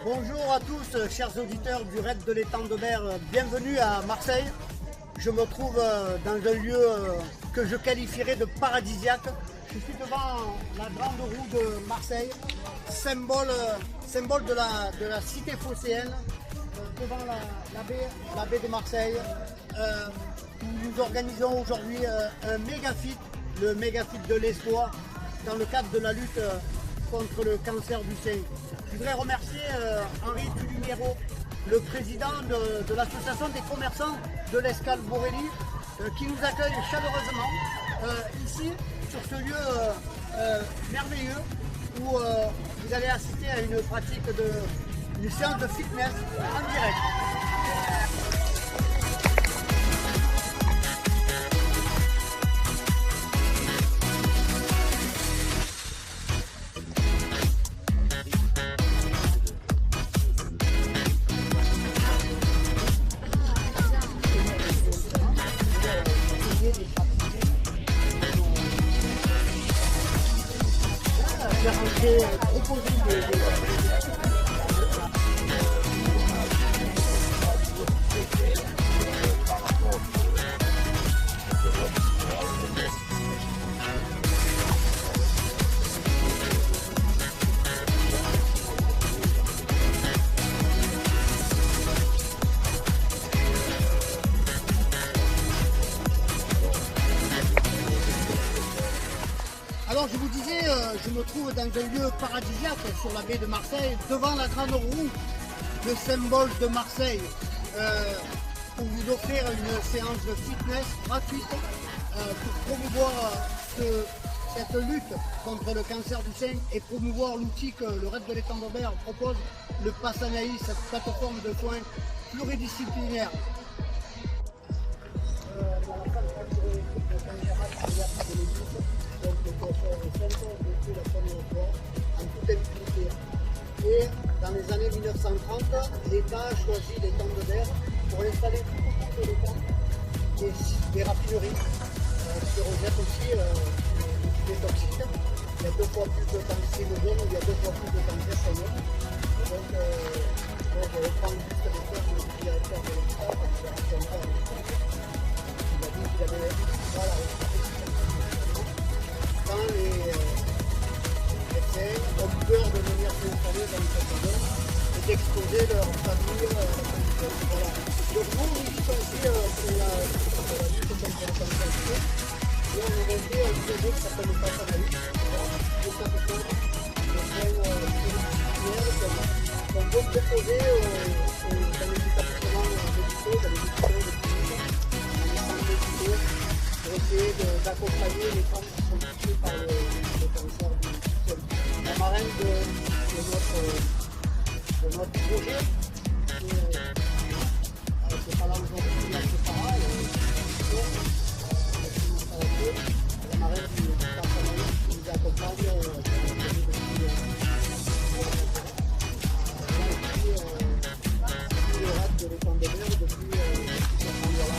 Bonjour à tous, chers auditeurs du Raid de l'étang de Berre, bienvenue à Marseille. Je me trouve dans un lieu que je qualifierais de paradisiaque. Je suis devant la grande roue de Marseille, symbole de la cité phocéenne, devant la baie de Marseille. Nous organisons aujourd'hui un méga-fit, le méga-fit de l'espoir, dans le cadre de la lutte contre le cancer du sein. Je voudrais remercier Henri Tulumero, le président de l'association des commerçants de l'Escale Borelli, qui nous accueille chaleureusement ici, sur ce lieu merveilleux, où vous allez assister à une pratique une séance de fitness en direct. Alors je vous disais, je me trouve dans un lieu paradisiaque sur la baie de Marseille, devant la grande roue, le symbole de Marseille, pour vous offrir une séance de fitness gratuite pour promouvoir cette lutte contre le cancer du sein et promouvoir l'outil que le Raid de l'étang de Berre propose, le Pass Anaïs, cette plateforme de soins pluridisciplinaires. Et dans les années 1930, l'État a choisi l'étang de Berre pour installer tout autour de l'étang des raffineries qui rejettent aussi des toxiques. Il y a 2 fois plus de cancérogènes, il y a 2 fois plus de cancer chez nous. Donc, je reprends juste les termes du directeur de l'État, parce qu'il a dit qu'il avait voilà, quand les médecins ont peur de venir s'installer dans cette zone et d'exposer leur famille. Voilà. Donc nous, ici, pour la lutte contre le cancer, et on a monté un projet qui s'appelle le Pass Anaïs, de cette forme de soins pluridisciplinaires qu'on peut proposer dans les établissements médicaux, dans les hôpitaux de clinique, dans les centres médicaux, pour essayer d'accompagner les femmes qui sont touchées par le cancer du sein. La marraine de notre projet, c'est pas là aujourd'hui, là c'est pas là, la marraine du Pass Anaïs qui nous accompagne depuis le Raid de l'étang de Berre depuis cette année-là.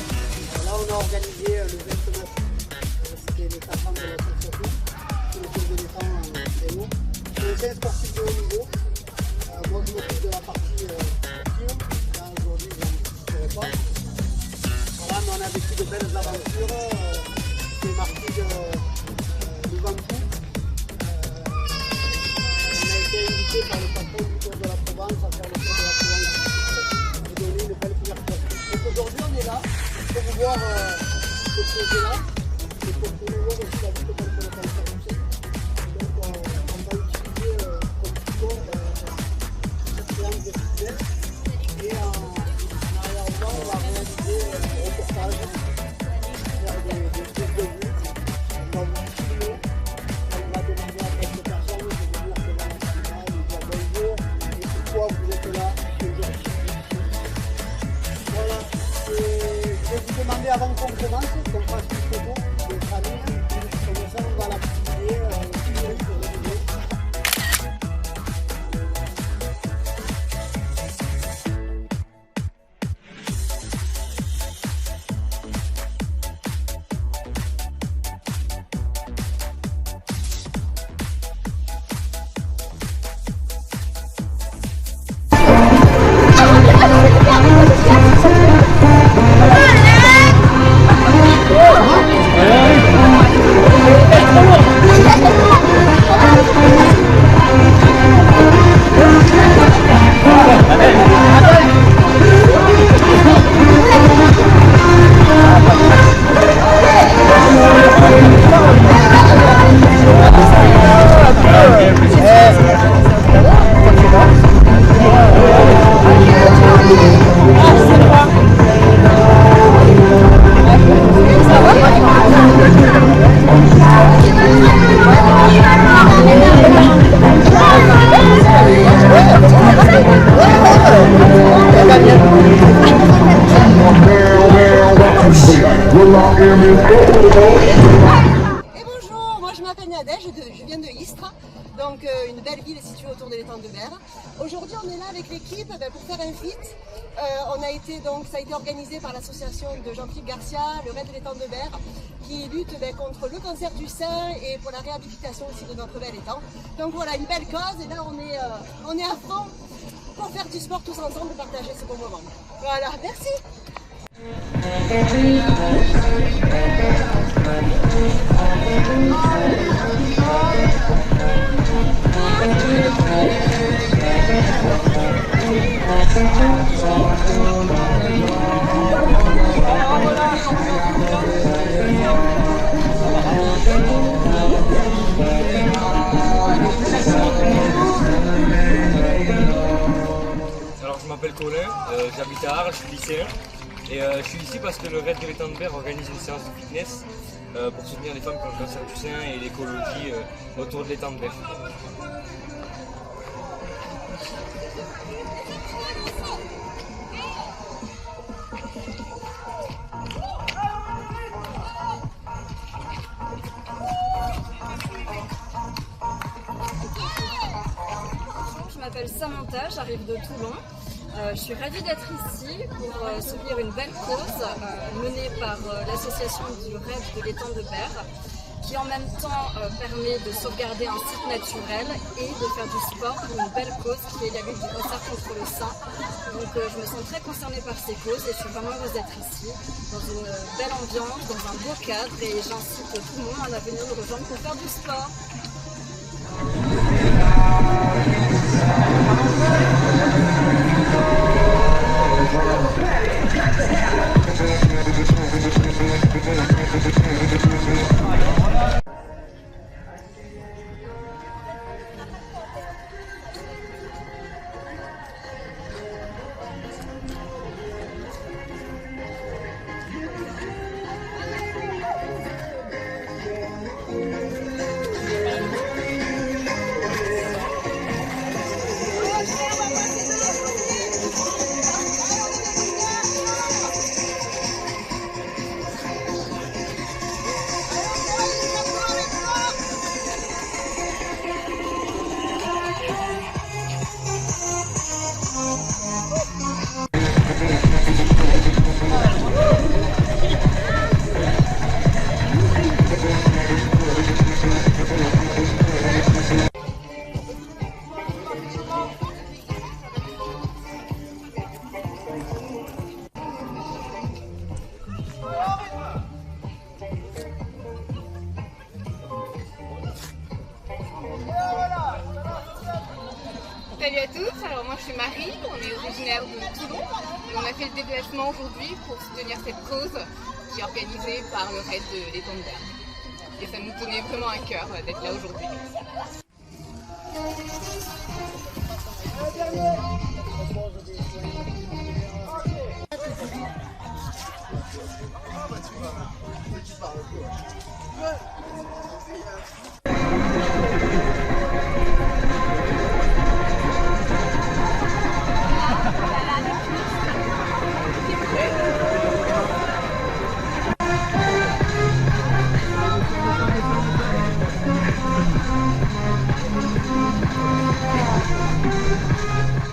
Là on a organisé le 29, c'était les 4 ans de l'association, sur le tour de l'étang et nous. C'est un sportif de haut niveau. Moi je m'occupe de la partie sportive. Là aujourd'hui je ne serai pas. Voilà, mais on a vécu de belles aventures. C'est marqué de Ventoux. On a été invité par le patron du Tour de la Provence à faire le Tour de la Provence et donner une belle couverture. Donc aujourd'hui on est là pour vous voir ce projet-là et pour promouvoir aussi la lutte contre le cancer du sein. Donc on va utiliser comme support cette séance de fitness et en arrière-plan on va réaliser un reportage, faire des prises de vue, on va vous filmer, on va demander à quelques personnes de venir devant la caméra et nous dire bonjour et pourquoi vous êtes là aujourd'hui. Voilà, je vais vous demander avant qu'on commence qu'on fasse une photo de famille, comme ça on va la publier sur les vidéos. Berre. Aujourd'hui, on est là avec l'équipe pour faire un fit. Ça a été organisé par l'association de Jean-Philippe Garcia, le Raid de l'étang de Berre, qui lutte contre le cancer du sein et pour la réhabilitation aussi de notre bel étang. Donc voilà, une belle cause, et là on est à fond pour faire du sport tous ensemble et partager ce bon moment. Voilà, merci. Alors je m'appelle Colin, j'habite à Arles, je suis lycéen et je suis ici parce que le Raid de l'étang de Berre organise une séance de fitness pour soutenir les femmes qui ont le cancer du sein et l'écologie autour de l'étang de Berre. Je m'appelle Samantha, j'arrive de Toulon. Je suis ravie d'être ici pour soutenir une belle cause menée par l'association du Raid de l'étang de Berre, qui en même temps permet de sauvegarder un site naturel et de faire du sport pour une belle cause qui est la lutte du cancer contre le sein. Donc je me sens très concernée par ces causes et je suis vraiment heureuse d'être ici, dans une belle ambiance, dans un beau cadre, et j'incite tout le monde à venir nous rejoindre pour faire du sport. Salut à tous, alors moi je suis Marie, on est originaire de Toulon et on a fait le déplacement aujourd'hui pour soutenir cette cause qui est organisée par le Raid de l'étang de Berre. Et ça nous tenait vraiment à cœur d'être là aujourd'hui.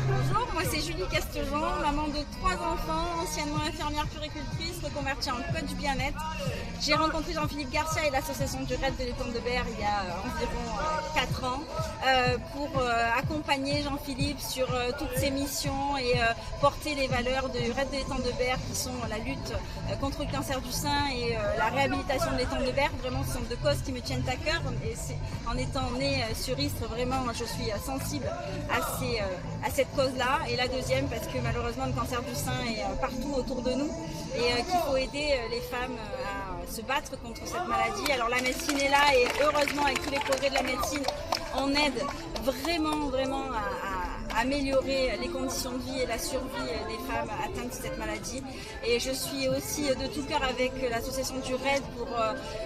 Bonjour, moi c'est Julie Castejean, maman de 3 enfants, anciennement infirmière puricultrice, reconvertie en coach bien-être. J'ai rencontré Jean-Philippe Garcia et l'association du Raid de l'étang de Berre il y a environ 4 ans pour accompagner Jean-Philippe sur toutes ses missions et porter les valeurs du Raid de l'étang de Berre qui sont la lutte contre le cancer du sein et la réhabilitation de l'étang de Berre. Vraiment, ce sont 2 causes qui me tiennent à cœur et en étant née sur Istres, vraiment je suis sensible à cette cause-là. Et la deuxième parce que malheureusement le cancer du sein est partout autour de nous et qu'il faut aider les femmes à se battre contre cette maladie. Alors la médecine est là et heureusement avec tous les progrès de la médecine, on aide vraiment à améliorer les conditions de vie et la survie des femmes atteintes de cette maladie. Et je suis aussi de tout cœur avec l'association du Raid pour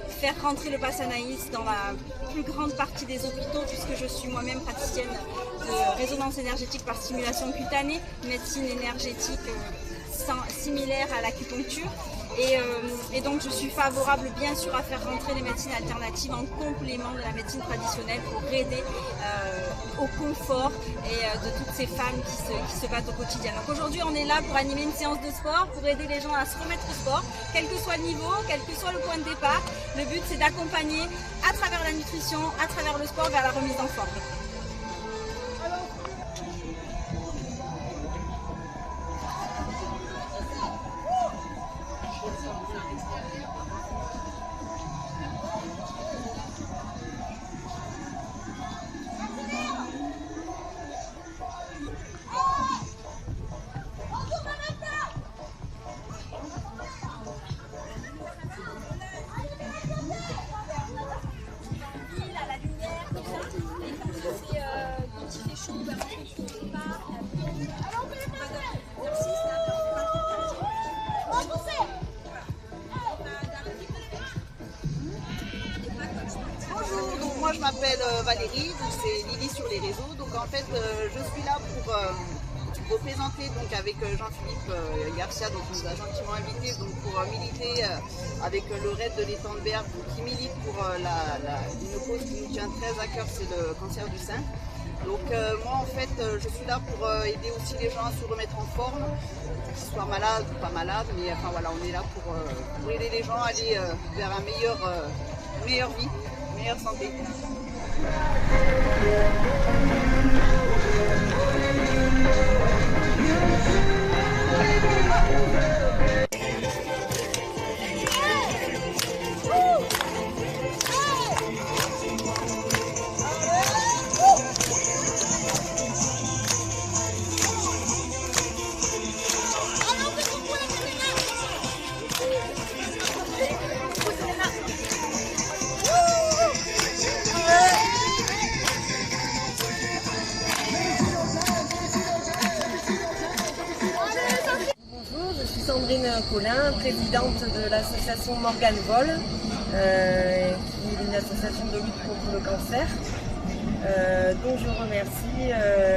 faire rentrer le pass Anaïs dans la plus grande partie des hôpitaux, puisque je suis moi-même praticienne de résonance énergétique par stimulation cutanée, médecine énergétique similaire à l'acupuncture. Et donc je suis favorable bien sûr à faire rentrer les médecines alternatives en complément de la médecine traditionnelle pour aider au confort et de toutes ces femmes qui se battent au quotidien. Donc aujourd'hui on est là pour animer une séance de sport, pour aider les gens à se remettre au sport, quel que soit le niveau, quel que soit le point de départ. Le but c'est d'accompagner à travers la nutrition, à travers le sport vers la remise en forme. Bonjour, donc moi je m'appelle Valérie, c'est Lily sur les réseaux. Donc en fait je suis là pour représenter donc avec Jean-Philippe Garcia, donc il nous a gentiment invités donc pour militer avec le RAID de l'étang de Berre, qui milite pour une cause qui nous tient très à cœur, c'est le cancer du sein. Donc moi en fait je suis là pour aider aussi les gens à se remettre en forme, qu'ils soient malades ou pas malades, mais enfin voilà, on est là pour aider les gens à aller vers une meilleure vie, une meilleure santé. Sandrine Collin, présidente de l'association Morgane Vol, qui est une association de lutte contre le cancer, dont je remercie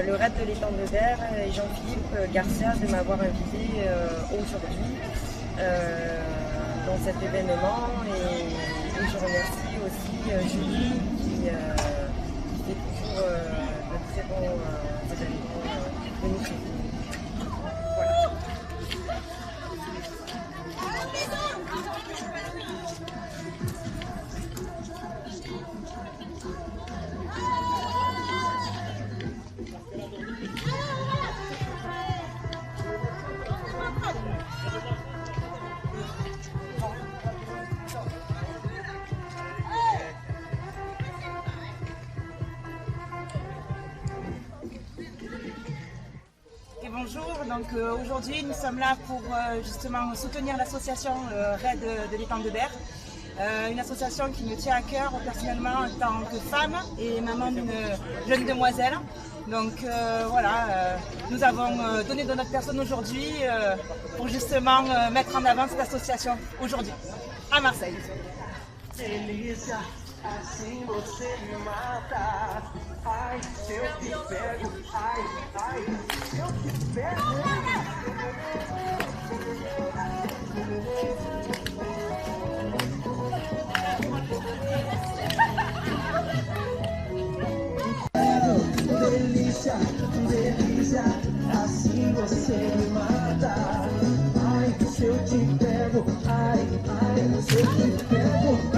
le RAID de l'étang de Berre et Jean-Philippe Garcia de m'avoir invité aujourd'hui dans cet événement, et je remercie aussi Julie qui fait toujours de très bons événements de nutrition. Bonjour, donc aujourd'hui nous sommes là pour justement soutenir l'association RAID de l'étang de Berre, une association qui me tient à cœur personnellement en tant que femme et maman d'une jeune demoiselle. Donc voilà, nous avons donné de notre personne aujourd'hui pour justement mettre en avant cette association aujourd'hui à Marseille. Assim você me mata. Ai, se eu te pego, ai, ai, se eu te pego. Delícia, delícia, assim você me mata. Ai, se eu te pego, ai, ai, se eu te pego.